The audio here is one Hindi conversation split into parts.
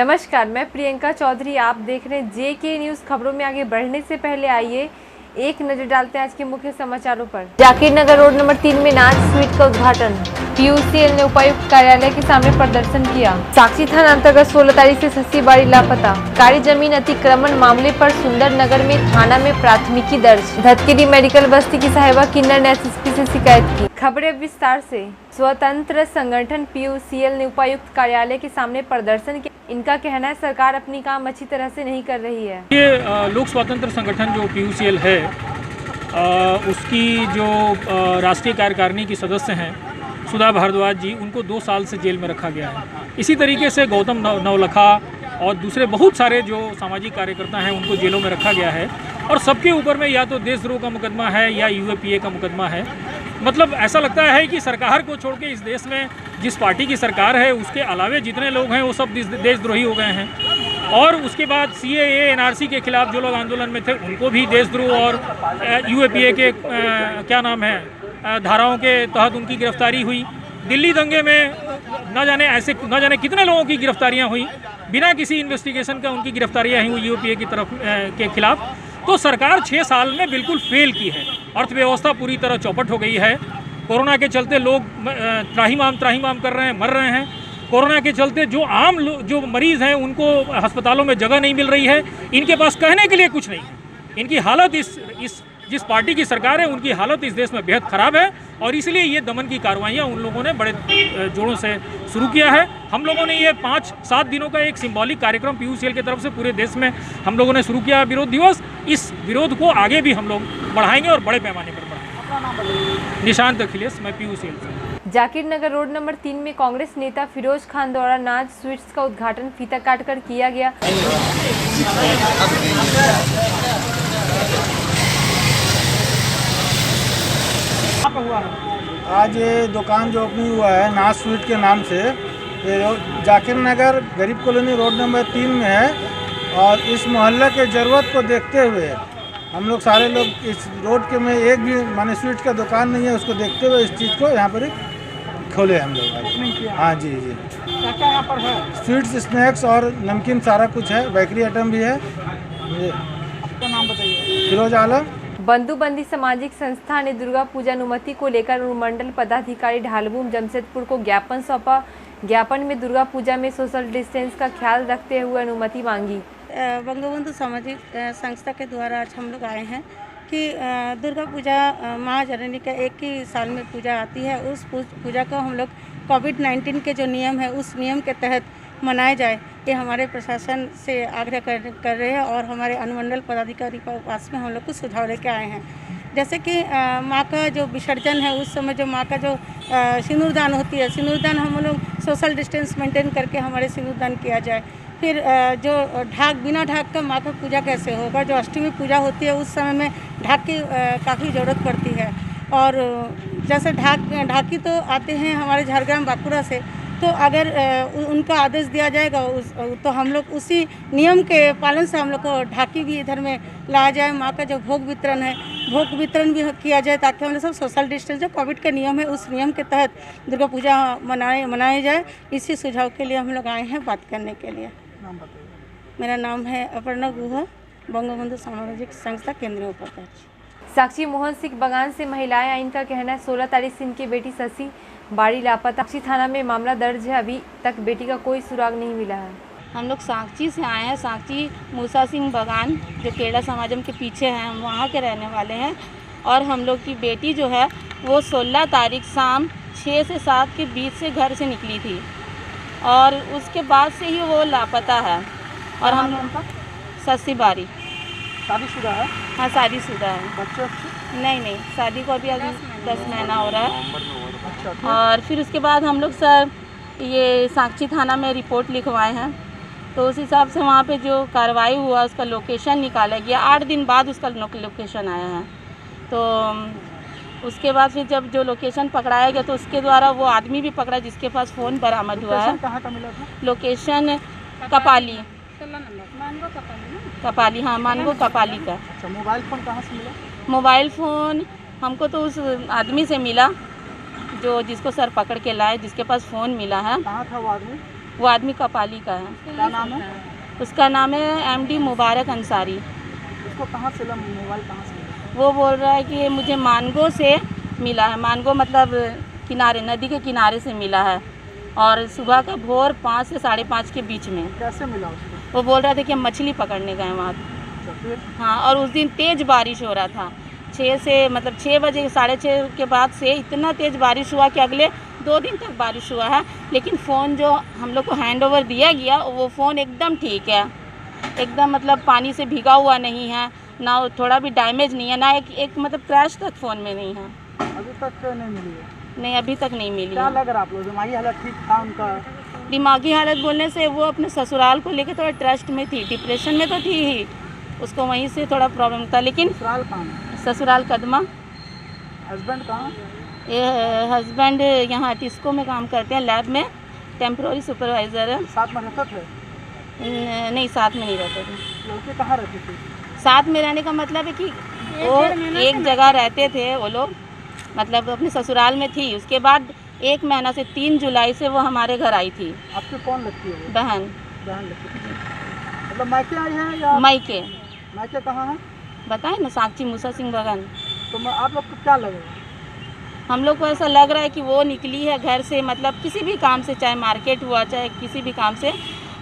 नमस्कार, मैं प्रियंका चौधरी। आप देख रहे हैं JK न्यूज़। खबरों में आगे बढ़ने से पहले आइए एक नजर डालते हैं आज के मुख्य समाचारों पर। जाकिर नगर रोड नंबर 3 में नाच स्वीट का उद्घाटन। PUCL ने उपायुक्त कार्यालय के सामने प्रदर्शन किया। साक्षी थाना अंतर्गत 16 तारीख से सस्ती बाड़ी लापता। कारी जमीन अतिक्रमण मामले पर सुंदर नगर में थाना में प्राथमिकी दर्ज। धतकेरी मेडिकल बस्ती की साहिबा किन्नर ने SSP से शिकायत की। खबरें विस्तार से। स्वतंत्र संगठन PUCL ने उपायुक्त कार्यालय के सामने प्रदर्शन किया। इनका कहना है सरकार अपनी काम अच्छी तरह से नहीं कर रही है। ये लोक स्वतंत्र संगठन जो PUCL है उसकी जो राष्ट्रीय कार्यकारिणी की सदस्य हैं सुधा भारद्वाज जी, उनको 2 साल से जेल में रखा गया है। इसी तरीके से गौतम नवलखा और दूसरे बहुत सारे जो सामाजिक कार्यकर्ता हैं उनको जेलों में रखा गया है और सबके ऊपर में या तो देशद्रोह का मुकदमा है या UAPA का मुकदमा है। मतलब ऐसा लगता है कि सरकार को छोड़ के इस देश में जिस पार्टी की सरकार है उसके अलावे जितने लोग हैं वो सब देशद्रोही हो गए हैं। और उसके बाद CAA NRC के खिलाफ जो लोग आंदोलन में थे उनको भी देशद्रोह और UAPA के क्या नाम है धाराओं के तहत उनकी गिरफ्तारी हुई। दिल्ली दंगे में न जाने कितने लोगों की गिरफ्तारियां हुई, बिना किसी इन्वेस्टिगेशन का उनकी गिरफ्तारियां हुई UAPA की तरफ के खिलाफ। तो सरकार 6 साल में बिल्कुल फेल की है। अर्थव्यवस्था पूरी तरह चौपट हो गई है। कोरोना के चलते लोग त्राहिमाम कर रहे हैं, मर रहे हैं। कोरोना के चलते जो मरीज़ हैं उनको अस्पतालों में जगह नहीं मिल रही है। इनके पास कहने के लिए कुछ नहीं है। इनकी हालत इस जिस पार्टी की सरकार है उनकी हालत इस देश में बेहद ख़राब है और इसलिए ये दमन की कार्रवाइयाँ उन लोगों ने बड़े जोरों से शुरू किया है। हम लोगों ने ये 5-7 दिनों का एक सिंबॉलिक कार्यक्रम PUCL की तरफ से पूरे देश में हम लोगों ने शुरू किया विरोध दिवस। इस विरोध को आगे भी हम लोग बढ़ाएंगे और बड़े पैमाने पर बढ़ाएंगे। निशांत अखिलेश, मैं PUCL से। जाकिर नगर रोड नंबर 3 में कांग्रेस नेता फिरोज खान द्वारा नाज स्वीट्स का उद्घाटन फीता काटकर किया गया। आज ये दुकान जो ओपनिंग हुआ है नाज स्वीट के नाम से, ये जाकिर नगर गरीब कॉलोनी रोड नंबर 3 में है और इस मोहल्ले के ज़रूरत को देखते हुए हम लोग सारे लोग इस रोड के में एक भी माने स्वीट का दुकान नहीं है, उसको देखते हुए इस चीज़ को यहाँ पर खोले हम लोग। हाँ जी, क्या क्या यहाँ पर है? स्वीट्स, स्नैक्स और नमकीन सारा कुछ है, बेकरी आइटम भी है। आपका नाम बताइए। फिरोज आलम। बंधुबंदी सामाजिक संस्था ने दुर्गा पूजा अनुमति को लेकर अनुमंडल पदाधिकारी ढालबूम जमशेदपुर को ज्ञापन सौंपा। ज्ञापन में दुर्गा पूजा में सोशल डिस्टेंस का ख्याल रखते हुए अनुमति मांगी। बंगबंधु सामाजिक संस्था के द्वारा आज हम लोग आए हैं कि दुर्गा पूजा महाजननी का एक ही साल में पूजा आती है। उस पूजा को हम लोग कोविड-19 के जो नियम है उस नियम के तहत मनाया जाए, ये हमारे प्रशासन से आग्रह कर रहे हैं और हमारे अनुमंडल पदाधिकारी के पास में हम लोग कुछ सुझाव लेके आए हैं। जैसे कि माँ का जो विसर्जन है उस समय जो माँ का जो सिंदूरदान होती है, सिंदूरदान हम लोग सोशल डिस्टेंस मेंटेन करके हमारे सिंदूरदान किया जाए। फिर जो बिना ढाक का माँ का पूजा कैसे होगा, जो अष्टमी पूजा होती है उस समय में ढाक की काफ़ी ज़रूरत पड़ती है। और जैसे ढाकी तो आते हैं हमारे झारग्राम बांकुड़ा से, तो अगर उनका आदेश दिया जाएगा तो हम लोग उसी नियम के पालन से हम लोग को ढाकी भी इधर में लाया जाए। माँ का जो भोग वितरण है, भोग वितरण भी किया जाए ताकि हम लोग सब सोशल डिस्टेंस जो कोविड का नियम है उस नियम के तहत दुर्गा पूजा मनाई जाए। इसी सुझाव के लिए हम लोग आए हैं बात करने के लिए। मेरा नाम है अपर्णा गुहा, बंगबंधु सामाजिक संस्था केंद्रीय उपाध्यक्ष। साक्षी मोहन सिंह बगान से महिलाएं आई। इनका कहना है 16 तारीख से इनकी बेटी शशि बाड़ी लापता। साक्षी थाना में मामला दर्ज है, अभी तक बेटी का कोई सुराग नहीं मिला है। हम लोग साक्षी से आए हैं। साक्षी मूसा सिंह बगान जो केरला समाजम के पीछे हैं, हम वहाँ के रहने वाले हैं। और हम लोग की बेटी जो है वो 16 तारीख शाम 6 से 7 के बीच से घर से निकली थी और उसके बाद से ही वो लापता है। और हम शशि बाड़ी। शादीशुदा है? हाँ, शादीशुदा है। बच्चे? नहीं, शादी को अभी 10 महीना हो रहा है। और फिर उसके बाद हम लोग सर ये साक्षी थाना में रिपोर्ट लिखवाए हैं, तो उस हिसाब से वहाँ पे जो कार्रवाई हुआ उसका लोकेशन निकाला गया। 8 दिन बाद उसका लोकेशन आया है। तो उसके बाद फिर जब जो लोकेशन पकड़ाया गया तो उसके द्वारा वो आदमी भी पकड़ा जिसके पास फ़ोन बरामद हुआ है। कहाँ का मिला था? लोकेशन कपाली, कपाली, हाँ, मानगो कपाली का। अच्छा, मोबाइल फ़ोन कहाँ से मिला? मोबाइल फ़ोन हमको तो उस आदमी से मिला जो जिसको सर पकड़ के लाए, जिसके पास फ़ोन मिला है। कहाँ था वो आदमी? वो आदमी कपाली का है। क्या नाम है? उसका नाम है MD मुबारक अंसारी। उसको कहाँ से मोबाइल कहाँ से मिला? वो बोल रहा है कि मुझे मानगो से मिला है। मानगो मतलब किनारे, नदी के किनारे से मिला है, और सुबह का भोर 5 से 5:30 के बीच में। कैसे मिला उसको? वो बोल रहा था कि हम मछली पकड़ने गए वहाँ। अच्छा, फिर हाँ, और उस दिन तेज़ बारिश हो रहा था। 6 से मतलब 6 बजे 6:30 के बाद से इतना तेज़ बारिश हुआ कि अगले 2 दिन तक बारिश हुआ है। लेकिन फ़ोन जो हम लोग को हैंड ओवर दिया गया, वो फ़ोन एकदम ठीक है, एकदम मतलब पानी से भीगा हुआ नहीं है, ना थोड़ा भी डैमेज नहीं है, ना एक मतलब क्रैश तक फ़ोन में नहीं है। अभी तक नहीं मिली है? नहीं, अभी तक नहीं मिली क्या है। लग रहा आप लोग, दिमागी हालत ठीक था उनका? दिमागी हालत बोलने से वो अपने ससुराल को लेकर थोड़ा ट्रस्ट में थी, डिप्रेशन में तो थी ही, उसको वहीं से थोड़ा प्रॉब्लम था। लेकिन ससुराल कहाँ है? ससुराल कदमा। हस्बैंड कहाँ? ये हस्बैंड यहाँ टिस्को में काम करते हैं, लैब में टेम्प्रोरी सुपरवाइज़र है। साथ में रहते थे? नहीं, साथ में नहीं रहते थे। लड़के कहाँ रहते थे? साथ में रहने का मतलब है कि वो एक जगह रहते थे वो लोग, मतलब अपने ससुराल में थी। उसके बाद 1 महीना से 3 जुलाई से वो हमारे घर आई थी। आपकी कौन लगती है वो? बहन। बहन लगती है। मतलब मायके आई है या? मायके। मायके कहाँ है? बताए ना, साक्षी मूसा सिंह बगन। तो आप लोग को क्या लगेगा? हम लोग को ऐसा लग रहा है कि वो निकली है घर से, मतलब किसी भी काम से, चाहे मार्केट हुआ चाहे किसी भी काम से,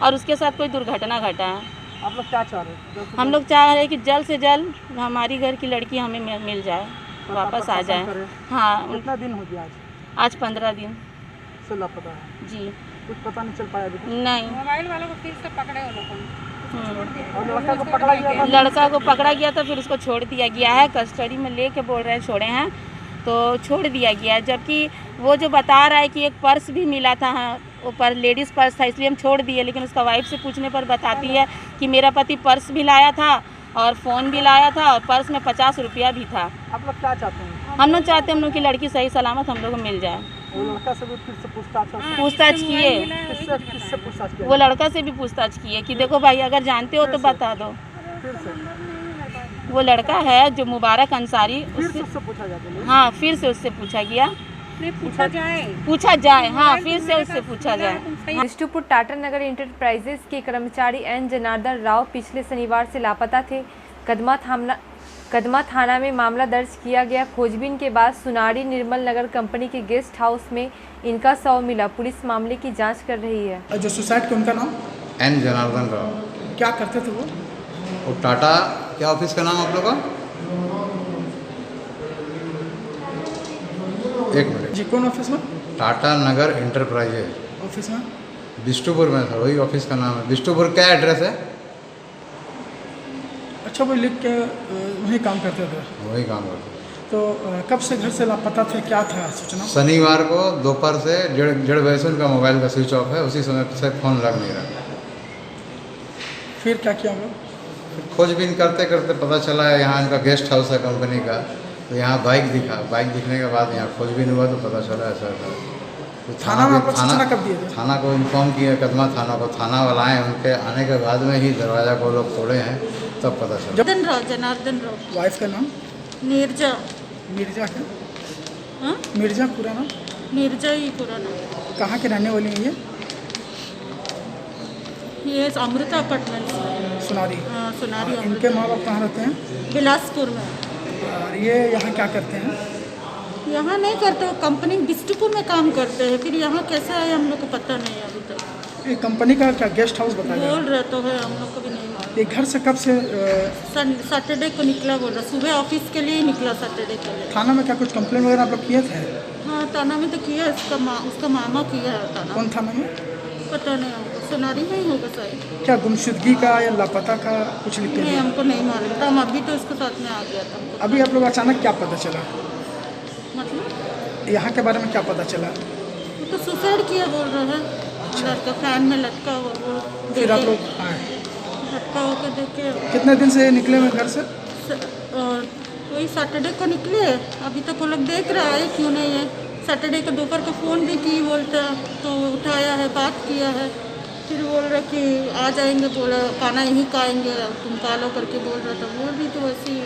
और उसके साथ कोई दुर्घटना घटा है। आप लोग क्या चाह रहे हैं? हम लोग चाह रहे हैं कि जल्द से जल्द हमारी घर की लड़की हमें मिल जाए, वापस आ जाए। हाँ, कितना दिन हो गया आज? आज 15 दिन से लापता है जी। कुछ पता नहीं चल पाया अभी तक? नहीं। मोबाइल वालों को फिर से पकड़े वो लोग। और लड़का को पकड़ा गया था? लड़का को पकड़ा गया था, फिर उसको छोड़ दिया गया है, कस्टडी में लेके बोल रहे हैं छोड़े हैं, तो छोड़ दिया गया है। जबकि वो जो बता रहा है कि एक पर्स भी मिला था, हाँ, वो पर लेडीज़ पर्स था, इसलिए हम छोड़ दिए। लेकिन उसका वाइफ से पूछने पर बताती है कि मेरा पति पर्स भी लाया था और फ़ोन भी लाया था, और पर्स में 50 रुपया भी था। आप लोग क्या चाहते हैं? हम लोग चाहते हैं हम लोग की लड़की सही सलामत हम लोग को मिल जाए। वो लड़का से भी फिर से पूछताछ किए, किससे पूछताछ किया? वो लड़का से भी पूछताछ किए कि देखो भाई, अगर जानते हो तो बता दो। फिर से वो लड़का है जो मुबारक अंसारी, फिर से उससे पूछा जाता है? हाँ, फिर से उससे पूछा गया, पूछा जाए, हाँ, फिर से उससे पूछा जाए। विष्णुपुर टाटा नगर इंटरप्राइजेस के कर्मचारी N जनार्दन राव पिछले शनिवार से लापता थे। कदमा थाना में मामला दर्ज किया गया। खोजबीन के बाद सुनारी निर्मल नगर कंपनी के गेस्ट हाउस में इनका शव मिला। पुलिस मामले की जांच कर रही है। जो सुसाइड के उनका नाम? N जनार्दन राव। क्या करते थे वो? टाटा, क्या ऑफिस का नाम आप लोग का? एक मिनट जी, कौन ऑफिस में? टाटा नगर इंटरप्राइजेज ऑफिस में बिष्टुपुर में था, वही ऑफिस का नाम है। बिष्टुपुर क्या एड्रेस है? अच्छा, वो लिख के वहीं काम करते थे? वही काम करते। तो कब से घर से लापता थे, क्या था सूचना? शनिवार को दोपहर से 1:30 बजे से उनका मोबाइल का स्विच ऑफ है, उसी समय से फ़ोन लग नहीं रहा। फिर क्या किया वो? खोजबीन करते करते पता चला है यहाँ इनका गेस्ट हाउस है कंपनी का, तो यहाँ बाइक दिखा। बाइक दिखने के बाद यहाँ खोजबीन हुआ तो पता चला ऐसा था। तो थाना में आपको सूचना कब दिए थे? थाना को इन्फॉर्म किया, कदमा थाना को। थाना वाला आए, उनके आने के बाद में ही दरवाज़ा को लोग तोड़े हैं, तब पता चला। जनार्दन राव। वाइफ का नाम? नीरजा। मिर्जा का? हाँ, मिर्जा पूरा नाम? नीरजा ही पूरा नाम। कहाँ के रहने वाली हैं ये अमृता अपार्टमेंट। सुनारी? हाँ, सुनारी। इनके माँ बाप कहाँ रहते हैं? बिलासपुर में। और ये यहाँ क्या करते हैं? यहाँ नहीं करते, वो कंपनी बिष्टुपुर में काम करते हैं। फिर यहाँ कैसे आए हम लोग को पता नहीं है अभी तक। ये कंपनी का क्या गेस्ट हाउस बताया? बोल रहे तो है, हम लोग को भी नहीं मालूम। ये घर से कब से? सैटरडे को निकला, बोल रहा सुबह ऑफिस के लिए ही निकला सैटरडे के लिए। थाना में क्या कुछ कंप्लेन वगैरह आप लोग किए थे? हाँ, थाना में तो किया, उसका मामा किया है थाना। कौन थाना में? पता नहीं हमको, सुनारी में ही होगा शायद। क्या गुमशुदगी का या लापता का कुछ लिख के नहीं, दिया? हमको नहीं मालूम था, हम अभी तो उसके साथ में आ गया था हमको। अभी आप लोग अचानक क्या पता चला? मतलब यहाँ के बारे में क्या पता चला? वो तो सुसाइड किया बोल रहा है। लड़का फैन में लटका हुआ, वो फिर आप देखे, लोग आए? लटका होकर देखे। कितने दिन से निकले हुए घर से? और वही सैटरडे को निकले, अभी तक वो लोग देख रहा है क्यों नहीं है। सैटरडे को दोपहर को फ़ोन भी की, बोलता तो उठाया है, बात किया है। फिर बोल रहा कि आ जाएंगे, बोला खाना यहीं खाएंगे, तुम खा लो करके बोल रहा था। बोल रही तो वैसे ही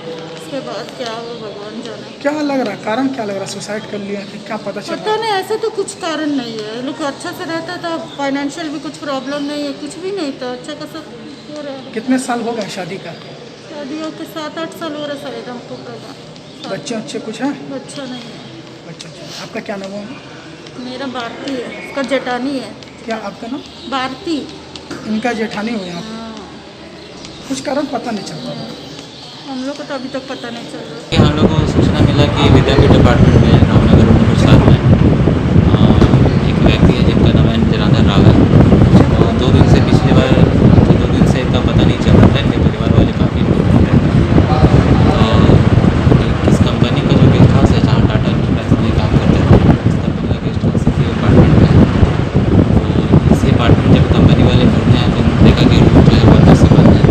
उसके बाद क्या हो भगवान जाने। क्या लग रहा है, कारण क्या लग रहा है, सुसाइड कर लिया कि क्या पता चला? पता नहीं, ऐसे तो कुछ कारण नहीं है। लोग अच्छा से रहता था, फाइनेंशियल भी कुछ प्रॉब्लम नहीं है, कुछ भी नहीं था, अच्छा खासा हो रहा है। कितने साल हो गए शादी का? शादियों के 7-8 साल हो रहा शायद हमको पता। बच्चे अच्छे कुछ हैं? बच्चा नहीं है। अच्छा अच्छा, आपका क्या नाम है? मेरा भारती है, उसका जेठानी है। क्या आपका नाम? भारती। इनका जेठानी हुए आप? हाँ, कुछ कारण पता नहीं चलता। हम लोग को तो अभी तक पता नहीं चल रहा। हम लोग को सूचना मिला कि विद्यापीठ डिपार्टमेंट में रामनगर रोड नंबर 7 में एक व्यक्ति है जिनका नाम है जनार्दन राव है। और 2 दिन से पिछली बार 2 दिन से इनका पता नहीं चल रहा है। इनके परिवार वाले काफ़ी इन्फॉर्मेट है। तो इस कंपनी का जो गेस्ट हाउस है जहाँ टाटा इंटरप्राइज में काम करते थे, इस कंपनी का गेस्ट हाउस इसी अपार्टमेंट में है। तो इसी अपार्टमेंट जब कंपनी वाले ढूंढते हैं तो देखा कि रूम जो है वो अंदर से बंद है।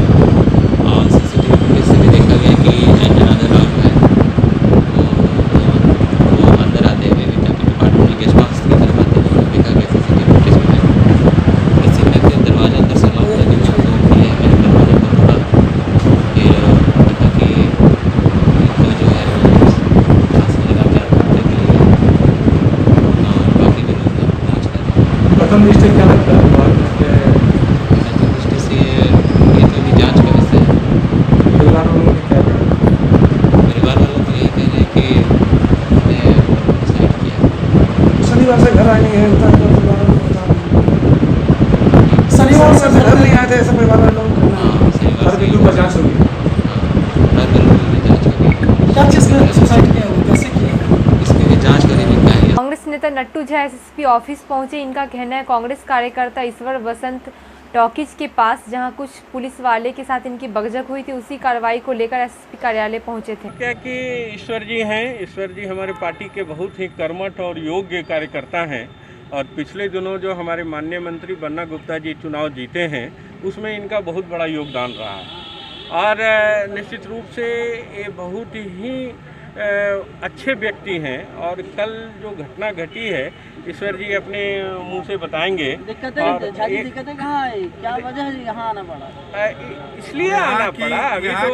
और CCTV फुटेज से भी देखा गया कि जनार्दन राव जो है वो अंदर आते हुए विद्यापीठ डिपार्टमेंट में गेस्ट हाउस की तरफ आते हुए देखा गया CCTV फुटेज में। इसी में फिर दरवाजा अंदर से लॉक करने की बात होती है। मैंने दरवाजा को तोड़ा, फिर देखा कि इनको जो है सांस लगा के रखने के लिए और बाकी भी लोग जाँच कर रहे हैं। प्रथम दृष्टि क्या लगता है? प्रथम दृष्टि से ये तो अभी जाँच का विषय है। परिवार वालों ने क्या कहा? परिवार वालों तो यही कह रहे हैं कि उसने डिसाइड किया। शनिवार से घर आए नहीं है, शनिवार से घर नहीं आए थे ऐसे परिवार वाले लोग। हाँ, शनिवार हर से बिंदु पर जांच होगी। हर बिंदु में जाँच करेगी। क्या चीज़ में सुसाइड किया वो, कैसे किया? इसकी भी जाँच करेगी क्या है। कांग्रेस नेता नट्टू झा एसएसपी ऑफिस पहुंचे। इनका कहना है कांग्रेस कार्यकर्ता ईश्वर वसंत टॉकीज के पास जहां कुछ पुलिस वाले के साथ इनकी बकझक हुई थी, उसी कार्रवाई को लेकर एसएसपी कार्यालय पहुंचे थे। क्या कि ईश्वर जी हैं, ईश्वर जी हमारे पार्टी के बहुत ही कर्मठ और योग्य कार्यकर्ता हैं। और पिछले दिनों जो हमारे माननीय मंत्री बन्ना गुप्ता जी चुनाव जीते हैं उसमें इनका बहुत बड़ा योगदान रहा है। और निश्चित रूप से ये बहुत ही अच्छे व्यक्ति हैं। और कल जो घटना घटी है ईश्वर जी अपने मुंह से बताएंगे। दिक्कतें कहाँ है, क्या वजह है यहाँ आना पड़ा? इसलिए आना पड़ा अभी तो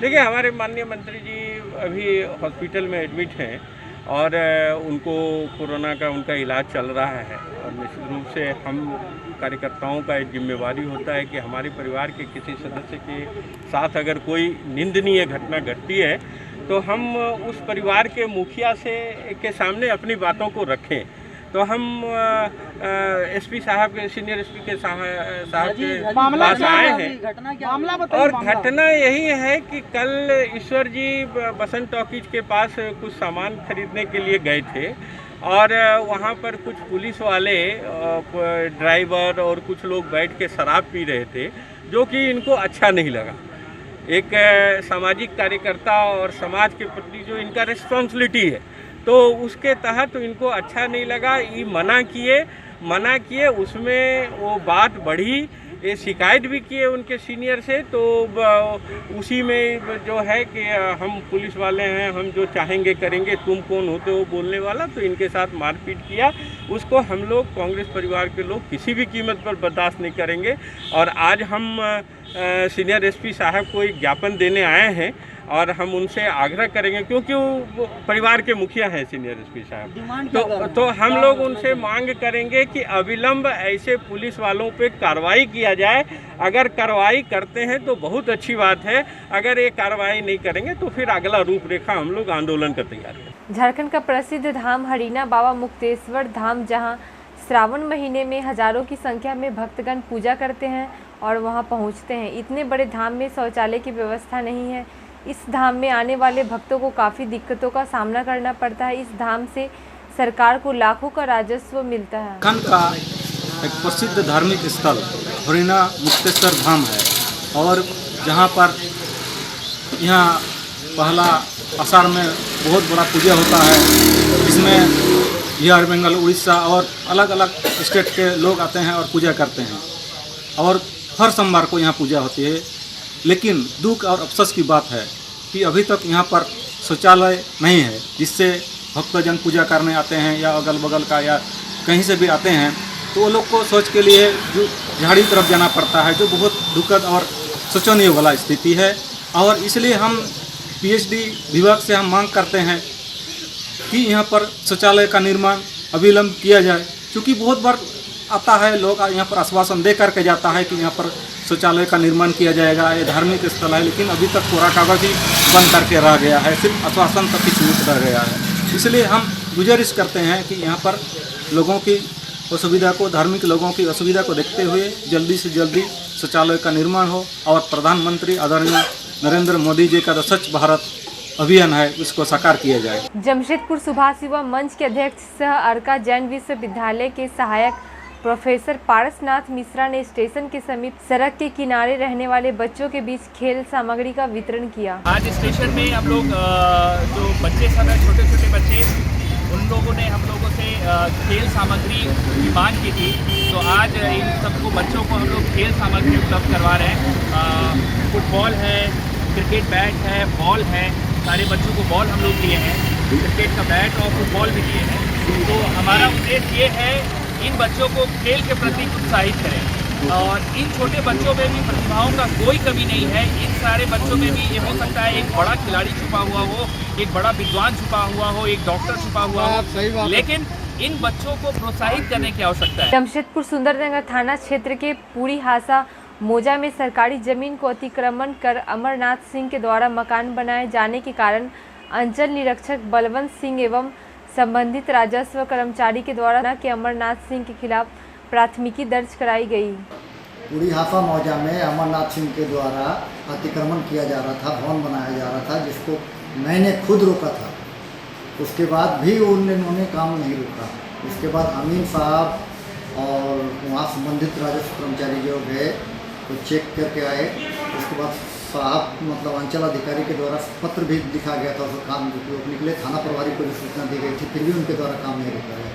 देखिए हमारे माननीय मंत्री जी अभी हॉस्पिटल में एडमिट हैं और उनको कोरोना का उनका इलाज चल रहा है। और निश्चित रूप से हम कार्यकर्ताओं का एक जिम्मेवारी होता है कि हमारे परिवार के किसी सदस्य के साथ अगर कोई निंदनीय घटना घटती है तो हम उस परिवार के मुखिया के सामने अपनी बातों को रखें। तो हम एसपी साहब के सीनियर एसपी के साहब के पास आए हैं। और घटना यही है कि कल ईश्वर जी बसंत टॉकीज के पास कुछ सामान खरीदने के लिए गए थे और वहाँ पर कुछ पुलिस वाले ड्राइवर और कुछ लोग बैठ के शराब पी रहे थे, जो कि इनको अच्छा नहीं लगा। एक सामाजिक कार्यकर्ता और समाज के प्रति जो इनका रिस्पॉन्सिबिलिटी है तो उसके तहत इनको अच्छा नहीं लगा। ये मना किए उसमें वो बात बढ़ी, ये शिकायत भी किए उनके सीनियर से। तो उसी में जो है कि हम पुलिस वाले हैं, हम जो चाहेंगे करेंगे, तुम कौन होते हो बोलने वाला। तो इनके साथ मारपीट किया। उसको हम लोग कांग्रेस परिवार के लोग किसी भी कीमत पर बर्दाश्त नहीं करेंगे। और आज हम सीनियर एसपी साहब को एक ज्ञापन देने आए हैं और हम उनसे आग्रह करेंगे, क्योंकि वो परिवार के मुखिया हैं सीनियर एसपी साहब। तो हम लोग उनसे मांग करेंगे कि अविलंब ऐसे पुलिस वालों पे कार्रवाई किया जाए। अगर कार्रवाई करते हैं तो बहुत अच्छी बात है, अगर ये कार्रवाई नहीं करेंगे तो फिर अगला रूपरेखा हम लोग आंदोलन का तैयार करेंगे। झारखंड का प्रसिद्ध धाम हरीना बाबा मुक्तेश्वर धाम, जहां श्रावण महीने में हजारों की संख्या में भक्तगण पूजा करते हैं और वहां पहुंचते हैं। इतने बड़े धाम में शौचालय की व्यवस्था नहीं है। इस धाम में आने वाले भक्तों को काफ़ी दिक्कतों का सामना करना पड़ता है। इस धाम से सरकार को लाखों का राजस्व मिलता है। झारखंड का एक प्रसिद्ध धार्मिक स्थल हरीना मुक्तेश्वर धाम है और जहाँ पर यहाँ पहला आषाढ़ में बहुत बड़ा पूजा होता है, जिसमें बिहार, बंगाल, उड़ीसा और अलग अलग स्टेट के लोग आते हैं और पूजा करते हैं। और हर सोमवार को यहाँ पूजा होती है। लेकिन दुख और अफसोस की बात है कि अभी तक यहाँ पर शौचालय नहीं है, जिससे भक्तजन पूजा करने आते हैं या अगल बगल का या कहीं से भी आते हैं तो वो लोग को शौच के लिए जो झाड़ी तरफ जाना पड़ता है, जो बहुत दुखद और शोचनीय वाला स्थिति है। और इसलिए हम पीएचडी विभाग से हम मांग करते हैं कि यहाँ पर शौचालय का निर्माण अविलंब किया जाए, क्योंकि बहुत बार आता है लोग यहाँ पर आश्वासन दे करके जाता है कि यहाँ पर शौचालय का निर्माण किया जाएगा, ये धार्मिक स्थल है, लेकिन अभी तक कोरा कागज ही बन करके रह गया है, सिर्फ आश्वासन तक ही सीमित रह गया है। इसलिए हम गुजारिश करते हैं कि यहाँ पर लोगों की असुविधा को, धार्मिक लोगों की असुविधा को देखते हुए जल्दी से जल्दी शौचालय का निर्माण हो और प्रधानमंत्री आदरणीय नरेंद्र मोदी जी का जो स्वच्छ भारत अभियान है उसको साकार किया जाए। जमशेदपुर सुभाष युवा मंच के अध्यक्ष सह अर्का जैन विश्वविद्यालय के सहायक प्रोफेसर पारसनाथ मिश्रा ने स्टेशन के समीप सड़क के किनारे रहने वाले बच्चों के बीच खेल सामग्री का वितरण किया। आज स्टेशन में हम लोग जो बच्चे सब हैं, छोटे छोटे बच्चे, उन लोगों ने हम लोगों से खेल सामग्री की मांग की थी, तो आज इन सबको बच्चों को हम लोग खेल सामग्री उपलब्ध करवा रहे हैं। फुटबॉल है, क्रिकेट बैट है, बॉल है, सारे बच्चों को बॉल हम लोग दिए हैं, क्रिकेट का बैट और फुटबॉल भी दिए हैं। तो हमारा उद्देश्य ये है इन बच्चों को खेल के प्रति उत्साहित करें, और इन छोटे बच्चों में भी प्रतिभाओं का कोई कमी नहीं है। इन सारे बच्चों में भी ये हो सकता है एक बड़ा खिलाड़ी छुपा हुआ हो, एक बड़ा विद्वान छुपा हुआ हो, एक डॉक्टर छुपा हुआ हो, लेकिन इन बच्चों को प्रोत्साहित करने की आवश्यकता है। जमशेदपुर सुंदरनगर थाना क्षेत्र के पूरी हासा मोजा में सरकारी जमीन को अतिक्रमण कर अमरनाथ सिंह के द्वारा मकान बनाए जाने के कारण अंचल निरीक्षक बलवंत सिंह एवं संबंधित राजस्व कर्मचारी के द्वारा के अमरनाथ सिंह के खिलाफ प्राथमिकी दर्ज कराई गई। पूरी हासा मौजा में अमरनाथ सिंह के द्वारा अतिक्रमण किया जा रहा था, भवन बनाया जा रहा था, जिसको मैंने खुद रोका था। उसके बाद भी उन्होंने काम नहीं रोका। उसके बाद अमीन साहब और वहाँ संबंधित राजस्व कर्मचारी जो गए तो चेक करके आए। उसके बाद साहब मतलब अंचल अधिकारी के द्वारा पत्र भी लिखा गया था, उसको काम रोकने के लिए थाना प्रभारी को भी सूचना दी गई थी, फिर भी उनके द्वारा काम नहीं रोका गया।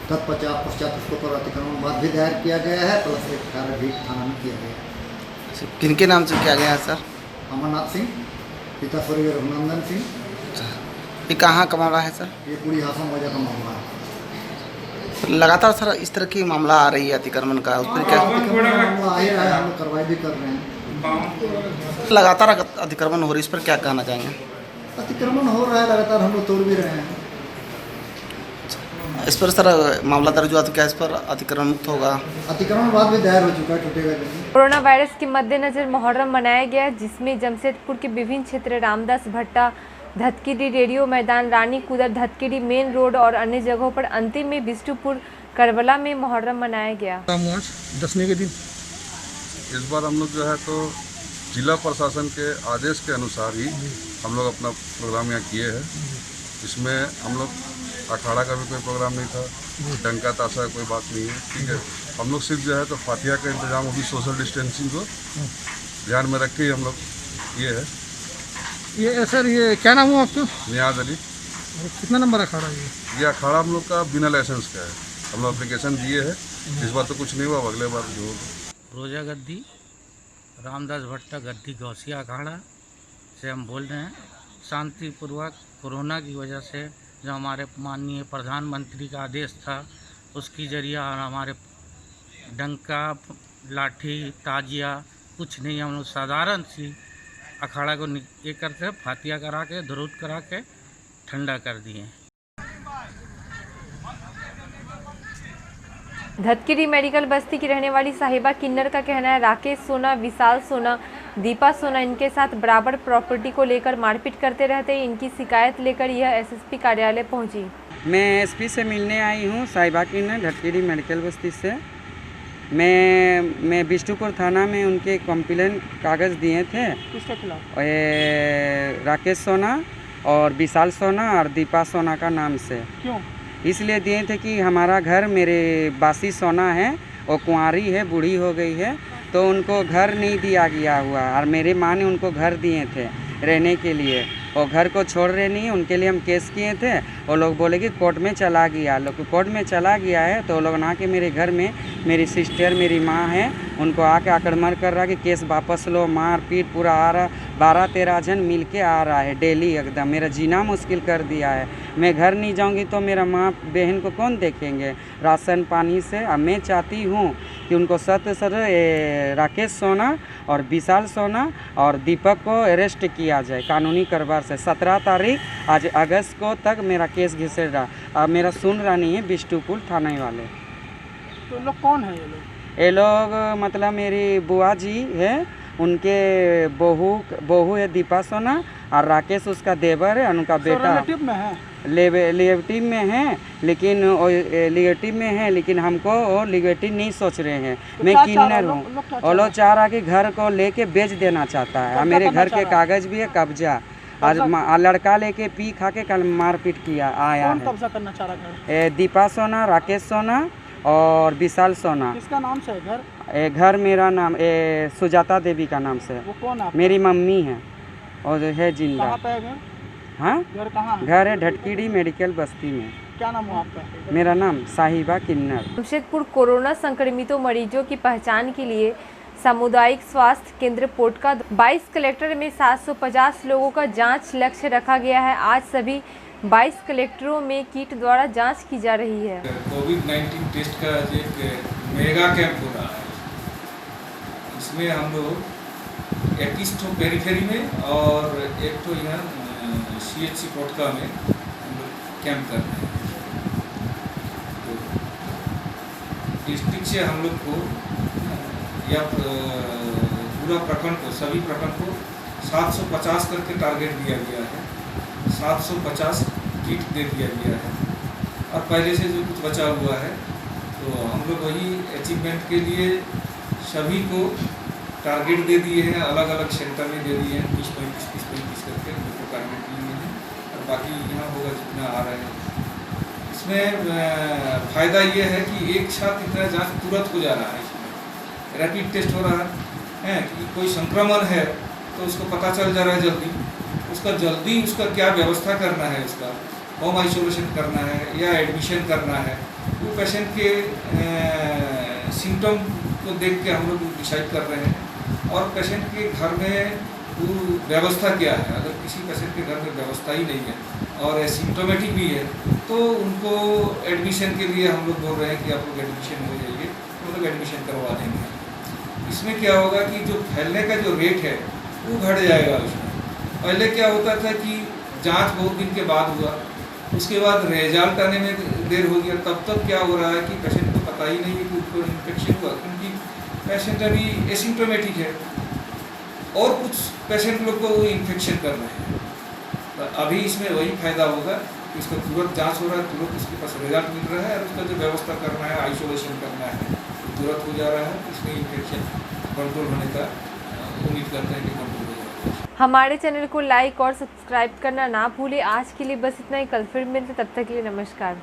तत्पश्चात उसको पर अतिक्रमण बाद भी दायर किया गया है, प्लस एक कार्य भी थाना में किया गया। किनके नाम से किया गया है सर? अमरनाथ सिंह, पिता स्वर्गीय रघुनंदन सिंह। ये कहाँ का मामला है सर? ये पूरी हासा मौजा का मामला है। लगातार सर इस तरह की मामला आ रही है अतिक्रमण का, उस पर क्या मामला आ ही रहा है, हम लोग कार्रवाई भी कर रहे हैं। लगातार अतिक्रमण हो रही है, इस पर क्या कहना चाहेंगे? अतिक्रमण हो रहा है लगातार, हम लोग तोड़ भी रहे हैं। इस पर सर मामला दर्ज हुआ तो क्या इस पर अतिक्रमण मुक्त होगा? अतिक्रमण बाद भी दायर हो चुका है, टूटेगा नहीं। कोरोना वायरस के मद्देनजर मुहर्रम मनाया गया, जिसमें जमशेदपुर के विभिन्न क्षेत्र रामदास भट्टा, धतकीडी रेडियो मैदान, रानी कुदर, धतकीडी मेन रोड और अन्य जगहों पर, अंतिम में बिष्टुपुर करबला में मुहर्रम मनाया गया। 10वें के दिन इस बार हम लोग जो है तो जिला प्रशासन के आदेश के अनुसार ही हम लोग अपना प्रोग्राम यहाँ किए हैं। इसमें हम लोग अखाड़ा का भी कोई प्रोग्राम नहीं था, डंका ताशा का कोई बात नहीं है, ठीक है। हम लोग सिर्फ जो है तो फातिहा का इंतजाम अभी सोशल डिस्टेंसिंग को ध्यान में रख के ही हम लोग किए हैं। ये सर ये क्या नाम हुआ आपका? नियाज अली। कितना नंबर अखाड़ा ये अखाड़ा हम लोग का बिना लाइसेंस का है, हम लोग एप्लीकेशन दिए हैं। इस बार तो कुछ नहीं हुआ, अगले बार जो होगा। रोजा गद्दी रामदास भट्टा गद्दी गौसिया अखाड़ा से हम बोल रहे हैं। शांतिपूर्वक कोरोना की वजह से जो हमारे माननीय प्रधानमंत्री का आदेश था उसकी जरिए हमारे डंका लाठी ताजिया कुछ नहीं, हम लोग साधारण सी अखाड़ा को ये करते हैं, फातिया करा के दरूद करा के ठंडा कर दिए। धतकीडी मेडिकल बस्ती की रहने वाली साहिबा किन्नर का कहना है राकेश सोना, विशाल सोना, दीपा सोना इनके साथ बराबर प्रॉपर्टी को लेकर मारपीट करते रहते। इनकी शिकायत लेकर यह एसएसपी कार्यालय पहुंची। मैं एसपी से मिलने आई हूं, साहिबा किन्नर, धतकीडी मेडिकल बस्ती से। मैं बिष्टुपुर थाना में उनके कंप्लेंट कागज़ दिए थे। किसके खिलाफ? राकेश सोना और विशाल सोना और दीपा सोना का नाम से। क्यों? इसलिए दिए थे कि हमारा घर, मेरे बासी सोना है, वो कुंवारी है, बूढ़ी हो गई है, तो उनको घर नहीं दिया गया हुआ, और मेरे माँ ने उनको घर दिए थे रहने के लिए। वो घर को छोड़ रहे नहीं, उनके लिए हम केस किए थे। वो लोग बोले कि कोर्ट में चला गया, लोग कोर्ट में चला गया है, तो वो लोग ना कि मेरे घर में मेरी सिस्टर, मेरी माँ है उनको आके आक्रमण कर रहा है कि केस वापस लो, मार पीट पूरा आ रहा, 12-13 जन मिल के आ रहा है डेली। एकदम मेरा जीना मुश्किल कर दिया है। मैं घर नहीं जाऊंगी तो मेरा माँ बहन को कौन देखेंगे राशन पानी से। अब मैं चाहती हूँ कि उनको राकेश सोना और विशाल सोना और दीपक को अरेस्ट किया जाए कानूनी कारोबार से। 17 तारीख आज अगस्त को तक मेरा केस घिसे रहा। अब मेरा सुन रहा नहीं है बिष्टुपुर थाने वाले। तो लोग कौन है ये लोग मतलब मेरी बुआ जी है, उनके बहू है दीपा सोना और राकेश उसका देवर है, उनका बेटा रिलेटिव में है। रिलेटिव में है, लेकिन रिलेटिव में है, लेकिन हमको वो रिलेटिव नहीं सोच रहे हैं। तो मैं किन्नर हूँ और लोग चाह रहा कि घर को लेके बेच देना चाहता है। और मेरे घर के कागज भी है, कब्जा। आज लड़का लेके पी खा के कल मारपीट किया आया है। कब्जा करना चाह रहा है? दीपा सोना, राकेश सोना और विशाल सोना। किसका नाम से है घर? घर मेरा नाम सुजाता देवी का नाम से। वो कौन है? मेरी मम्मी है और है जिंदा। कहाँ पे है घर? हाँ, घर कहाँ है? घर है ढटकीड़ी मेडिकल बस्ती में। क्या नाम है आपका? मेरा नाम साहिबा किन्नर। जमशेदपुर कोरोना संक्रमितों मरीजों की पहचान के लिए सामुदायिक स्वास्थ्य केंद्र पोटका 22 कलेक्टर में 750 लोगों का जांच लक्ष्य रखा गया है। आज सभी 22 कलेक्टरों में किट द्वारा जांच की जा रही है। कोविड-19 टेस्ट का एक मेगा कैंप हो रहा है। इसमें हम लोग 21 ठो पेरीफेरी में और एक ठो यहाँ CHC पोटका में हम लोग कैंप कर रहे हैं। तो डिस्ट्रिक्ट से हम लोग को या पूरा प्रखंड को, सभी प्रखंड को 750 करके टारगेट दिया गया है। 750 किट दे दिया गया है और पहले से जो कुछ बचा हुआ है तो हम लोग वही अचीवमेंट के लिए सभी को टारगेट दे दिए हैं। अलग अलग सेंटर में दे दिए हैं 30-35 करके उनको टारगेट दिए हैं और बाकी यहाँ होगा जितना आ रहे हैं। इसमें फ़ायदा ये है कि एक साथ इतना जाँच तुरंत हो जा रहा है। इसमें रैपिड टेस्ट हो रहा है कि कोई संक्रमण है तो उसको पता चल जा रहा है जल्दी उसका क्या व्यवस्था करना है, उसका होम आइसोलेशन करना है या एडमिशन करना है। वो पेशेंट के सिम्टम को देख के हम लोग डिसाइड कर रहे हैं और पेशेंट के घर में वो व्यवस्था क्या है। अगर किसी पेशेंट के घर में व्यवस्था ही नहीं है और सिम्टोमेटिक भी है तो उनको एडमिशन के लिए हम लोग बोल रहे हैं कि आप लोग एडमिशन हो जाइए, तो लोग एडमिशन करवा देंगे। इसमें क्या होगा कि जो फैलने का जो रेट है वो घट जाएगा। उसमें पहले क्या होता था कि जांच बहुत दिन के बाद हुआ, उसके बाद रिजल्ट आने में देर हो गया। तब तक क्या हो रहा है कि पेशेंट को पता ही नहीं है कि उसको इन्फेक्शन हुआ, क्योंकि पेशेंट अभी एसिम्टोमेटिक है और कुछ पेशेंट लोग को वो इन्फेक्शन कर रहे हैं। तो अभी इसमें वही फायदा होगा कि उसका तुरंत जांच हो रहा है, तुरंत उसके पास रिजल्ट मिल रहा है और उसका जो व्यवस्था करना है, आइसोलेशन करना है, तुरंत हो जा रहा है। इसमें इन्फेक्शन कंट्रोल होने का उम्मीद करते हैं कि कंट्रोल हो जाएगा। हमारे चैनल को लाइक और सब्सक्राइब करना ना भूलें। आज के लिए बस इतना ही, कल फिर मिलते, तब तक के लिए नमस्कार।